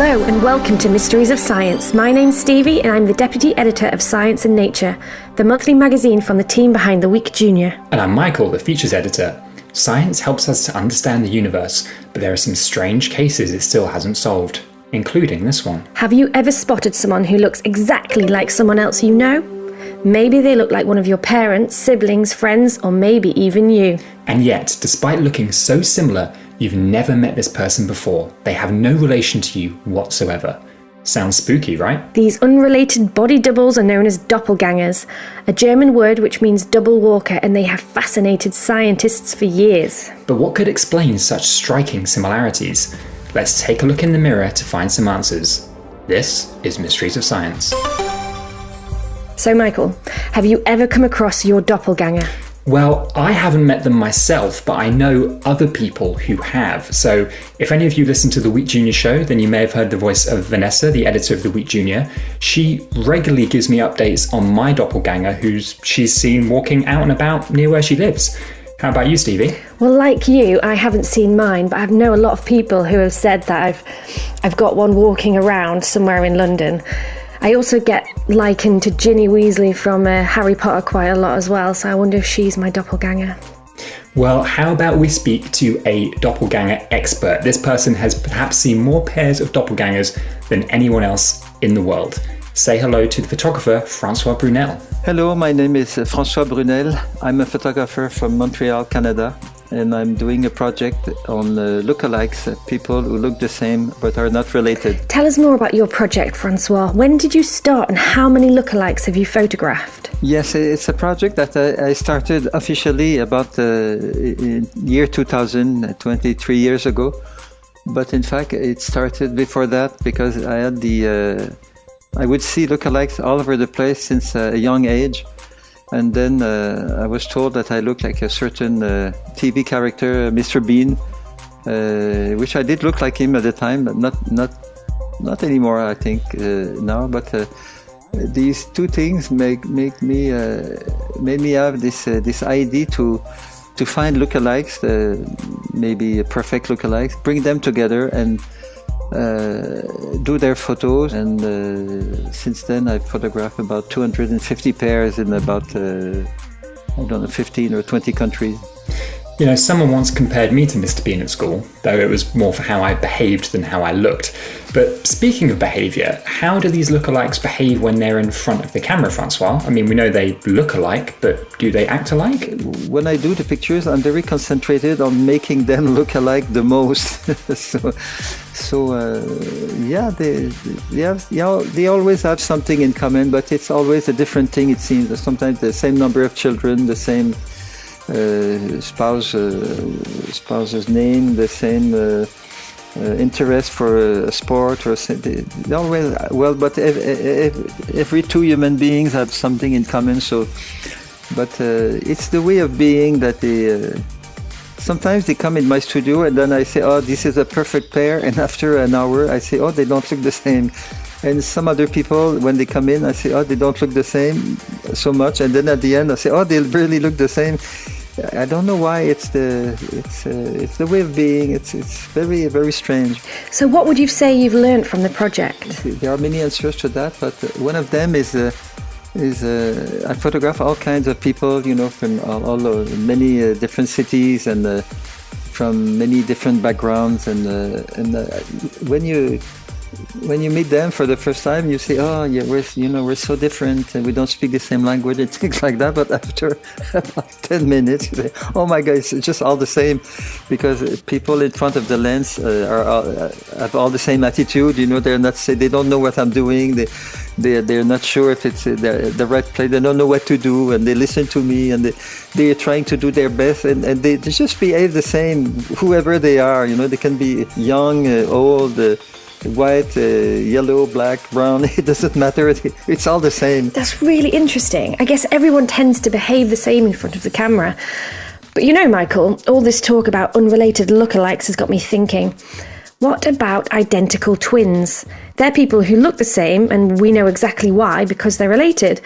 Hello and welcome to Mysteries of Science. My name's Stevie and I'm the Deputy Editor of Science and Nature, the monthly magazine from the team behind The Week Junior. And I'm Michael, the Features Editor. Science helps us to understand the universe, but there are some strange cases it still hasn't solved, including this one. Have you ever spotted someone who looks exactly like someone else you know? Maybe they look like one of your parents, siblings, friends, or maybe even you. And yet, despite looking so similar, you've never met this person before. They have no relation to you whatsoever. Sounds spooky, right? These unrelated body doubles are known as doppelgangers, a German word which means double walker, and they have fascinated scientists for years. But what could explain such striking similarities? Let's take a look in the mirror to find some answers. This is Mysteries of Science. So Michael, have you ever come across your doppelganger? Well, I haven't met them myself, but I know other people who have. So if any of you listen to the Week Junior show, then you may have heard the voice of Vanessa, the editor of the Week Junior. She regularly gives me updates on my doppelganger, who she's seen walking out and about near where she lives. How about you, Stevie? Well, like you, I haven't seen mine, but I know a lot of people who have said that I've got one walking around somewhere in London. I also get likened to Ginny Weasley from Harry Potter quite a lot as well, so I wonder if she's my doppelganger. Well, how about we speak to a doppelganger expert? This person has perhaps seen more pairs of doppelgangers than anyone else in the world. Say hello to the photographer, Francois Brunel. Hello, my name is Francois Brunel. I'm a photographer from Montreal, Canada, and I'm doing a project on lookalikes, people who look the same but are not related. Tell us more about your project, Francois. When did you start and how many lookalikes have you photographed? Yes, it's a project that I started officially about in year 2000, 23 years ago. But in fact, it started before that because I had I would see lookalikes all over the place since a young age. And then I was told that I looked like a certain TV character, Mr. Bean, which I did look like him at the time, but not anymore, I think, now. But these two things made me have this idea to find lookalikes, maybe perfect lookalikes, bring them together and do their photos, and since then I've photographed about 250 pairs in about 15 or 20 countries. You know, someone once compared me to Mr. Bean at school, though it was more for how I behaved than how I looked. But speaking of behaviour, how do these lookalikes behave when they're in front of the camera, Francois? I mean, we know they look alike, but do they act alike? When I do the pictures, I'm very concentrated on making them look alike the most. They always have something in common, but it's always a different thing, it seems. Sometimes the same number of children, the same spouse's name, the same interest for a sport, or they always, well, but every two human beings have something in common. So, but it's the way of being that they. Sometimes they come in my studio and then I say, oh, this is a perfect pair. And after an hour, I say, oh, they don't look the same. And some other people, when they come in, I say, oh, they don't look the same so much. And then at the end, I say, oh, they really look the same. I don't know why. It's the way of being. It's very, very strange. So what would you say you've learned from the project? There are many answers to that, but one of them is I photograph all kinds of people, you know, from all many different cities and from many different backgrounds. And when you meet them for the first time, you say, "Oh, yeah, we're so different, and we don't speak the same language," and things like that. But after about 10 minutes, you say, "Oh my God, it's just all the same," because people in front of the lens have all the same attitude. You know, they don't know what I'm doing. They're not sure if it's the right place. They don't know what to do, and they listen to me, and they're trying to do their best, and they just behave the same, whoever they are. You know, they can be young, old. White, yellow, black, brown, it doesn't matter. It's all the same. That's really interesting. I guess everyone tends to behave the same in front of the camera. But you know, Michael, all this talk about unrelated lookalikes has got me thinking. What about identical twins? They're people who look the same, and we know exactly why, because they're related.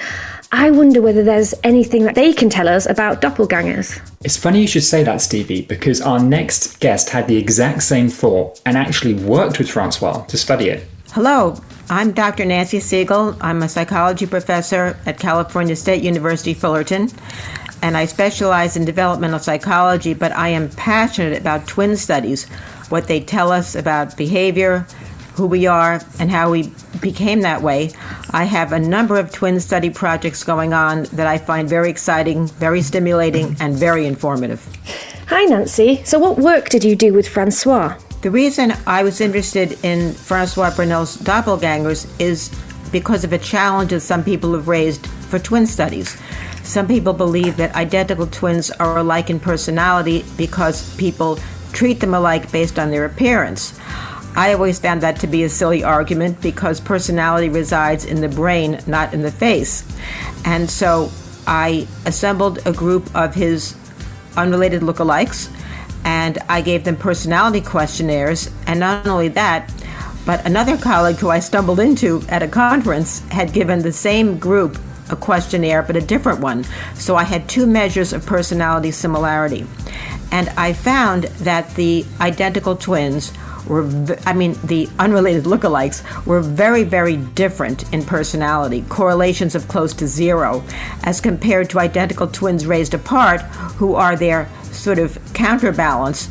I wonder whether there's anything that they can tell us about doppelgangers. It's funny you should say that, Stevie, because our next guest had the exact same thought and actually worked with Francois to study it. Hello, I'm Dr. Nancy Siegel. I'm a psychology professor at California State University, Fullerton, and I specialize in developmental psychology, but I am passionate about twin studies, what they tell us about behavior, who we are, and how we became that way. I have a number of twin study projects going on that I find very exciting, very stimulating, and very informative. Hi, Nancy. So what work did you do with Francois? The reason I was interested in Francois Brunel's Doppelgangers is because of a challenge that some people have raised for twin studies. Some people believe that identical twins are alike in personality because people treat them alike based on their appearance. I always found that to be a silly argument because personality resides in the brain, not in the face. And so I assembled a group of his unrelated lookalikes, and I gave them personality questionnaires. And not only that, but another colleague who I stumbled into at a conference had given the same group a questionnaire, but a different one. So I had two measures of personality similarity. And I found that the identical twins the unrelated lookalikes were very, very different in personality, correlations of close to zero, as compared to identical twins raised apart, who are their sort of counterbalance,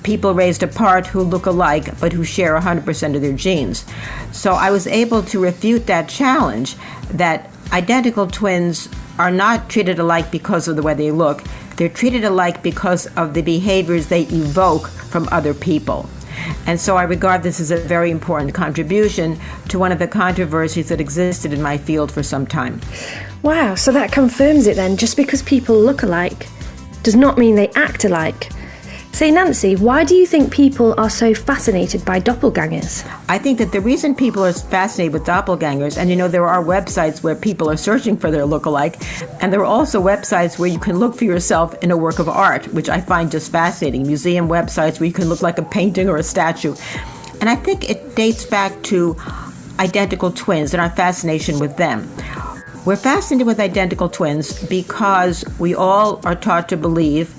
people raised apart who look alike but who share 100% of their genes. So I was able to refute that challenge that identical twins are not treated alike because of the way they look. They're treated alike because of the behaviors they evoke from other people. And so I regard this as a very important contribution to one of the controversies that existed in my field for some time. Wow, so that confirms it then. Just because people look alike does not mean they act alike. Say, Nancy, why do you think people are so fascinated by doppelgangers? I think that the reason people are fascinated with doppelgangers, and there are websites where people are searching for their lookalike, and there are also websites where you can look for yourself in a work of art, which I find just fascinating. Museum websites where you can look like a painting or a statue. And I think it dates back to identical twins and our fascination with them. We're fascinated with identical twins because we all are taught to believe,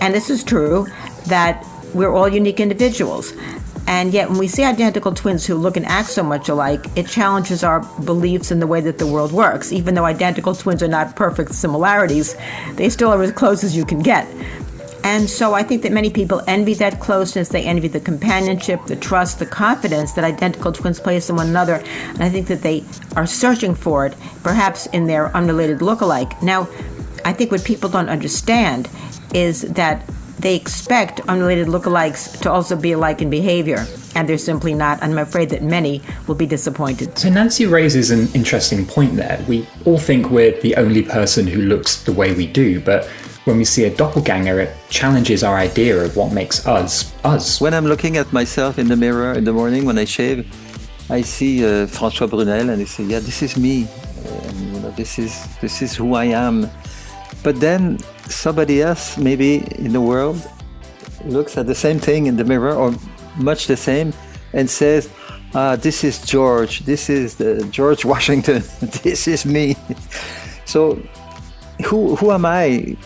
and this is true, that we're all unique individuals. And yet when we see identical twins who look and act so much alike, it challenges our beliefs in the way that the world works. Even though identical twins are not perfect similarities, they still are as close as you can get. And so I think that many people envy that closeness. They envy the companionship, the trust, the confidence that identical twins place in one another. And I think that they are searching for it, perhaps in their unrelated lookalike. Now, I think what people don't understand is that they expect unrelated lookalikes to also be alike in behavior, and they're simply not. And I'm afraid that many will be disappointed. So Nancy raises an interesting point there. We all think we're the only person who looks the way we do, but when we see a doppelganger, it challenges our idea of what makes us, us. When I'm looking at myself in the mirror in the morning when I shave, I see Francois Brunel, and I say, yeah, this is me. This is who I am. But then somebody else, maybe in the world, looks at the same thing in the mirror, or much the same, and says, this is George, this is George Washington, this is me. So who am I?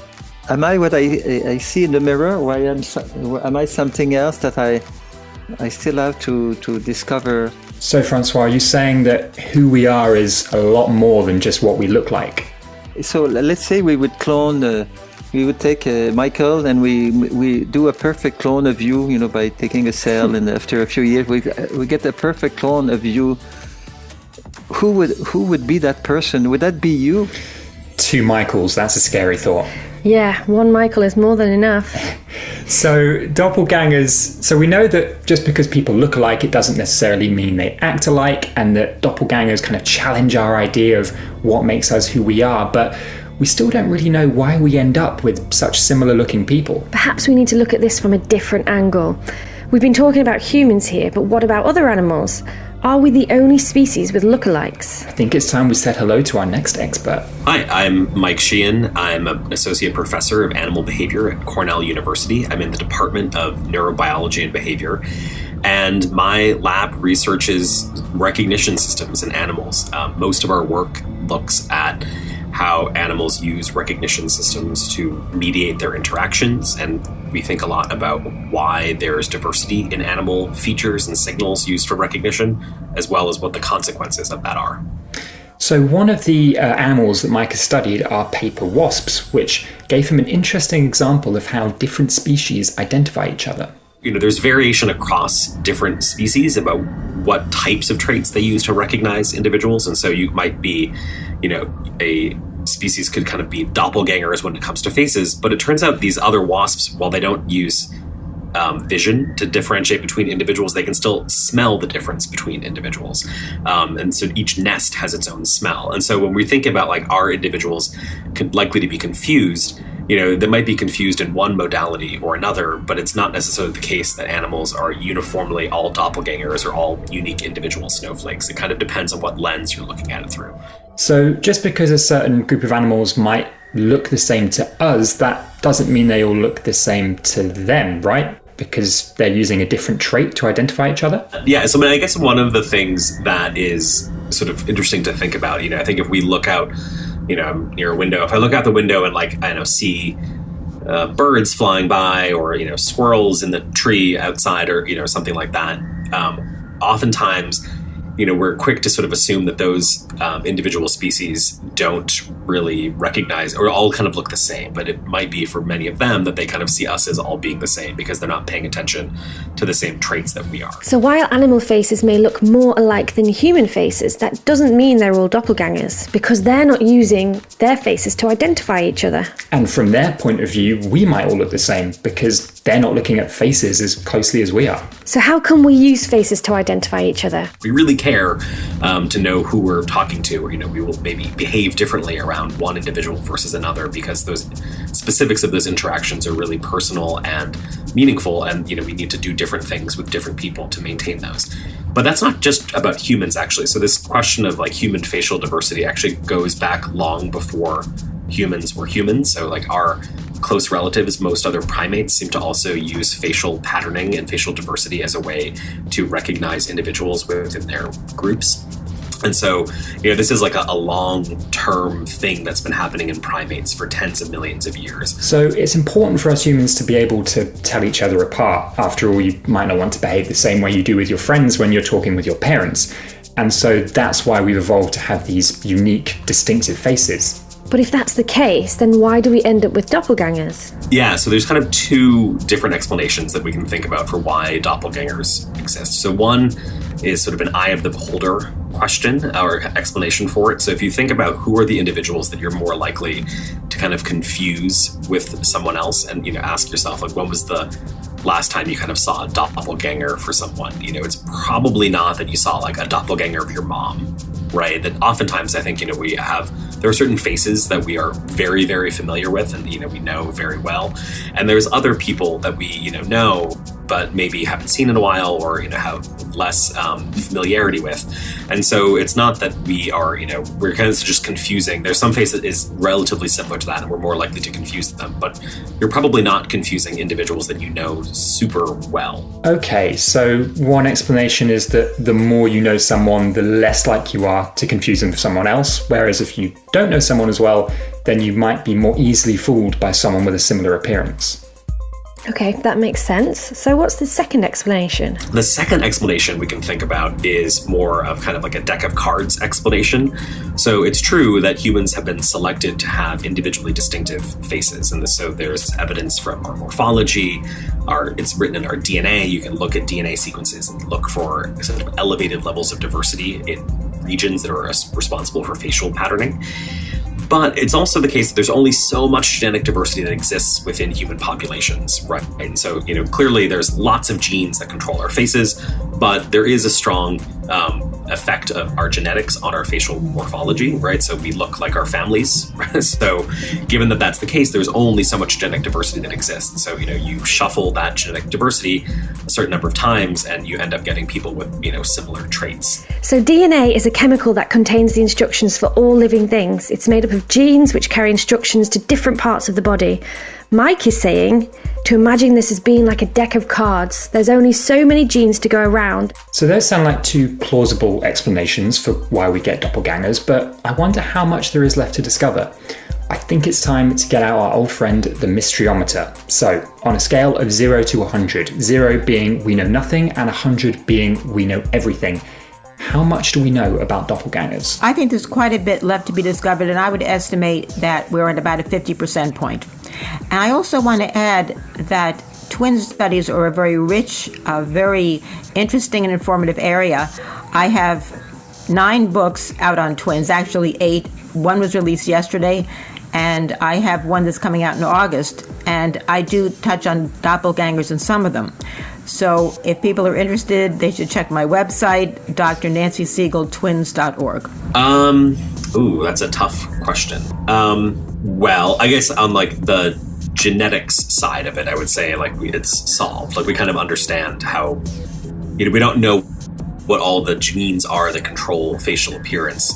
Am I what I see in the mirror, or am I something else that I still have to discover? So Francois, are you saying that who we are is a lot more than just what we look like? So let's say we would clone, we would take Michael, and we do a perfect clone of you, by taking a cell, and after a few years we get a perfect clone of you. Who would be that person? Would that be you? 2 Michaels, that's a scary thought. Yeah, 1 Michael is more than enough. So doppelgangers, so we know that just because people look alike, it doesn't necessarily mean they act alike, and that doppelgangers kind of challenge our idea of what makes us who we are, but we still don't really know why we end up with such similar looking people. Perhaps we need to look at this from a different angle. We've been talking about humans here, but what about other animals? Are we the only species with lookalikes? I think it's time we said hello to our next expert. Hi, I'm Mike Sheehan. I'm an associate professor of animal behavior at Cornell University. I'm in the Department of Neurobiology and Behavior, and my lab researches recognition systems in animals. Most of our work looks at how animals use recognition systems to mediate their interactions, and we think a lot about why there's diversity in animal features and signals used for recognition, as well as what the consequences of that are. So one of the animals that Mike has studied are paper wasps, which gave him an interesting example of how different species identify each other. There's variation across different species about what types of traits they use to recognize individuals. And so you might be, a species could kind of be doppelgangers when it comes to faces, but it turns out these other wasps, while they don't use vision to differentiate between individuals, they can still smell the difference between individuals. And so each nest has its own smell. And so when we think about are individuals likely to be confused, they might be confused in one modality or another, but it's not necessarily the case that animals are uniformly all doppelgangers or all unique individual snowflakes. It kind of depends on what lens you're looking at it through. So just because a certain group of animals might look the same to us, that doesn't mean they all look the same to them, right? Because they're using a different trait to identify each other? Yeah, so I guess one of the things that is sort of interesting to think about, I think if we look out, I'm near a window, if I look out the window and see birds flying by, or, squirrels in the tree outside, or, something like that, oftentimes, we're quick to sort of assume that those individual species don't really recognize or all kind of look the same. But it might be for many of them that they kind of see us as all being the same because they're not paying attention to the same traits that we are. So while animal faces may look more alike than human faces, that doesn't mean they're all doppelgangers, because they're not using their faces to identify each other. And from their point of view, we might all look the same because they're not looking at faces as closely as we are. So how can we use faces to identify each other? We really care to know who we're talking to, or we will maybe behave differently around one individual versus another because those specifics of those interactions are really personal and meaningful, and we need to do different things with different people to maintain those. But that's not just about humans, actually. So this question of human facial diversity actually goes back long before humans were humans. So our close relatives, most other primates, seem to also use facial patterning and facial diversity as a way to recognize individuals within their groups. And so, this is a long-term thing that's been happening in primates for tens of millions of years. So it's important for us humans to be able to tell each other apart. After all, you might not want to behave the same way you do with your friends when you're talking with your parents. And so that's why we've evolved to have these unique, distinctive faces. But if that's the case, then why do we end up with doppelgangers? Yeah, so there's kind of two different explanations that we can think about for why doppelgangers exist. So one is sort of an eye of the beholder question or explanation for it. So if you think about who are the individuals that you're more likely to kind of confuse with someone else, and ask yourself, when was the last time you kind of saw a doppelganger for someone? It's probably not that you saw a doppelganger of your mom, right? That oftentimes I think, there are certain faces that we are very, very familiar with and, we know very well. And there's other people that we, know, but maybe haven't seen in a while or, have less familiarity with. And so it's not that we are, we're kind of just confusing. There's some face that is relatively similar to that and we're more likely to confuse them, but you're probably not confusing individuals that you know super well. Okay, so one explanation is that the more you know someone, the less likely you are to confuse them with someone else. Whereas if you don't know someone as well, then you might be more easily fooled by someone with a similar appearance. Okay, that makes sense. So what's the second explanation? The second explanation we can think about is more of kind of a deck of cards explanation. So it's true that humans have been selected to have individually distinctive faces. And so there's evidence from our morphology, it's written in our DNA. You can look at DNA sequences and look for sort of elevated levels of diversity in regions that are responsible for facial patterning. But it's also the case that there's only so much genetic diversity that exists within human populations, right? And so, clearly there's lots of genes that control our faces, but there is a strong effect of our genetics on our facial morphology, right? So we look like our families. So given that that's the case, there's only so much genetic diversity that exists. And so, you shuffle that genetic diversity a certain number of times and you end up getting people with, similar traits. So DNA is a chemical that contains the instructions for all living things. It's made up of genes which carry instructions to different parts of the body. Mike is saying to imagine this as being like a deck of cards. There's only so many genes to go around. So those sound like two plausible explanations for why we get doppelgangers, but I wonder how much there is left to discover. I think it's time to get out our old friend, the mysteryometer. So, on a scale of 0 to 100, 0 being we know nothing and 100 being we know everything, how much do we know about doppelgangers? I think there's quite a bit left to be discovered, and I would estimate that we're at about a 50% point. And I also want to add that twin studies are a very rich, very interesting and informative area. I have 9 books out on twins, actually 8. One was released yesterday, and I have one that's coming out in August, and I do touch on doppelgangers in some of them. So if people are interested, they should check my website, drnancysiegeltwins.org. Ooh, that's a tough question. Well, I guess on like the genetics side of it, I would say like it's solved. Like we kind of understand how, we don't know what all the genes are that control facial appearance.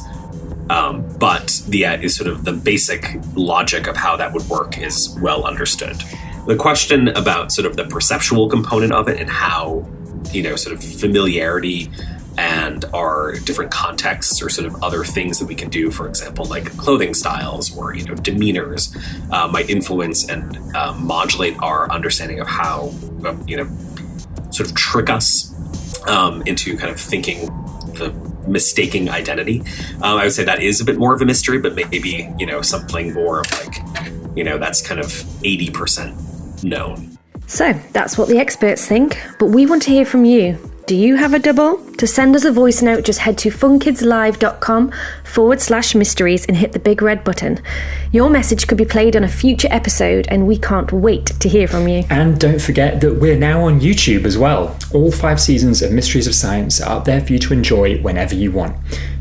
But the sort of the basic logic of how that would work is well understood. The question about sort of the perceptual component of it and how, sort of familiarity and our different contexts or sort of other things that we can do, for example, like clothing styles or, demeanors might influence and modulate our understanding of how, sort of trick us into kind of thinking the mistaking identity. I would say that is a bit more of a mystery, but maybe, something more of like, that's kind of 80% known. So that's what the experts think, but we want to hear from you. Do you have a double? To send us a voice note, just head to funkidslive.com/mysteries and hit the big red button. Your message could be played on a future episode, and we can't wait to hear from you. And don't forget that we're now on YouTube as well. All 5 seasons of Mysteries of Science are up there for you to enjoy whenever you want.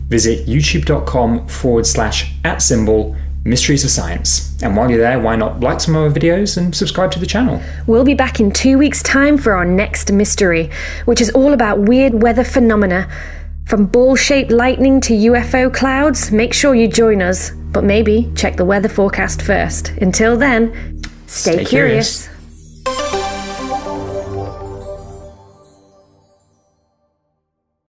Visit youtube.com/@symbol Mysteries of Science. And while you're there, why not like some of our videos and subscribe to the channel? We'll be back in 2 weeks' time for our next mystery, which is all about weird weather phenomena. From ball-shaped lightning to UFO clouds, make sure you join us. But maybe check the weather forecast first. Until then, stay curious.